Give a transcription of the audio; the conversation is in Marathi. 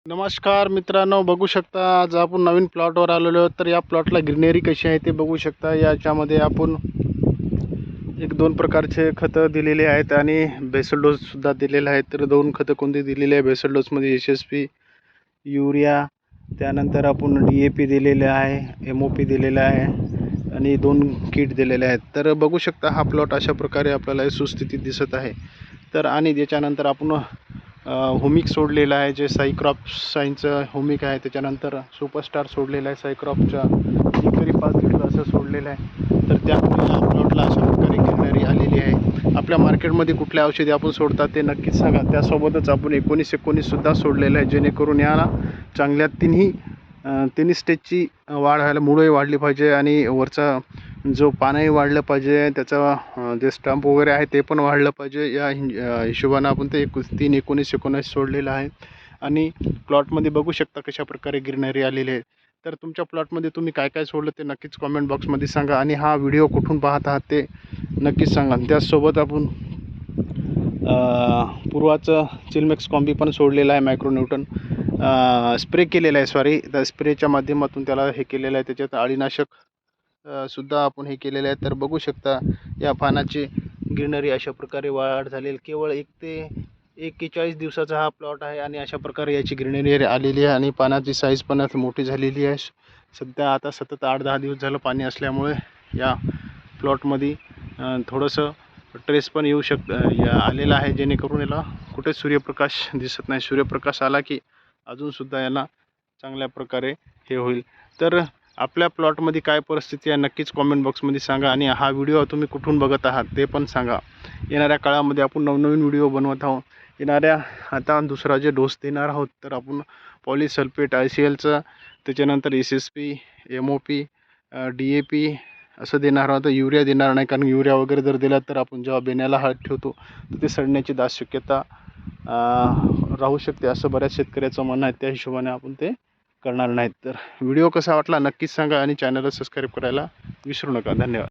नमस्कार मित्रांनो, बघू शकता आज आपण नवीन प्लॉटवर आलेलो आहोत. तर या प्लॉटला ग्रीनरी कशी आहे ते बघू शकता. याच्यामध्ये आपण एक दोन प्रकारचे खतं दिलेले आहेत आणि बेसल डोस सुद्धा दिलेला आहे. तर दोन खतं कोणती दिलेली आहे? बेसल डोसमध्ये SSP, युरिया, त्यानंतर आपण DAP दिलेले आहे, MOP दिलेला आहे आणि 2 किट दिलेले आहेत. तर बघू शकता हा प्लॉट अशा प्रकारे आपल्याला सुस्थितीत दिसत आहे. तर आणि त्याच्यानंतर आपण होमिक सोडलेलं आहे, जे साईक्रॉप साईनचं होमिक आहे. त्याच्यानंतर सुपरस्टार सोडलेलं आहे साईक्रॉपच्या, एकरी 5 लिटर असं सोडलेलं आहे. तर त्यामुळे या प्लॉटला अशा प्रकारे ग्रीनरी आलेली आहे. आपल्या मार्केटमध्ये कुठल्या औषधी आपण सोडतात ते नक्कीच सांगा. त्यासोबतच आपण 19-19 सुद्धा सोडलेलं आहे, जेणेकरून याला चांगल्या तिन्ही स्टेजची वाढ व्हायला, मुळंही वाढली पाहिजे आणि वरचा जो पानही वाढलं पाहिजे, त्याचा जे स्टंप वगैरे आहे ते पण वाढलं पाहिजे. या हिशोबानं आपण ते 19-19 सोडलेलं आहे. आणि प्लॉटमध्ये बघू शकता कशा प्रकारे ग्रीनरी आलेली आहे. तर तुमच्या प्लॉटमध्ये तुम्ही काय काय सोडलं ते नक्कीच कॉमेंट बॉक्समध्ये सांगा आणि हा व्हिडिओ कुठून पाहत आहात ते नक्कीच सांगा. त्याचसोबत आपण पूर्वाचं चिलमेक्स कॉम्बी पण सोडलेला आहे, मायक्रोन्यूटन स्प्रे केलेला आहे. सॉरी, त्या स्प्रेच्या माध्यमातून त्याला हे केलेलं आहे. त्याच्यात अळीनाशक सुद्धा आपण हे केलेलं आहे. तर बघू शकता या पानाची ग्रीनरी अशा प्रकारे वाढ झालेली. केवळ 1 ते 41 दिवसाचा हा प्लॉट आहे आणि अशा प्रकारे याची ग्रीनरी आलेली आहे आणि पानाची साईज पण मोठी झालेली आहे. सध्या आता सतत 8-10 दिवस झालं पाणी असल्यामुळे या प्लॉटमध्ये थोडंसं ट्रेस पण येऊ आलेला आहे, जेणेकरून याला कुठे सूर्यप्रकाश दिसत नाही. सूर्यप्रकाश आला की अजूनसुद्धा याला चांगल्या प्रकारे हे होईल. तर आपल्या प्लॉटमध्ये काय परिस्थिती आहे नक्कीच कॉमेंट बॉक्समध्ये सांगा आणि हा व्हिडिओ तुम्ही कुठून बघत आहात ते पण सांगा. येणाऱ्या काळामध्ये आपण नवनवीन व्हिडिओ बनवत आहोत. आता दुसरा जे डोस देणार आहोत, तर आपण पॉलीसल्फेट ICLचा, त्याच्यानंतर SSP, MOP, DAP असं देणार आहोत. युरिया देणार नाही, कारण युरिया वगैरे जर दिला तर आपण जेव्हा बेण्याला हळद ठेवतो तर ते सडण्याची दाट शक्यता राहू शकते, असं बऱ्याच शेतकऱ्याचं म्हणणं आहे. त्या हिशोबाने आपण ते करणार नाहीत. तर व्हिडिओ कसा वाटला नक्कीच सांगा आणि चॅनलला सबस्क्राईब करायला विसरू नका. धन्यवाद.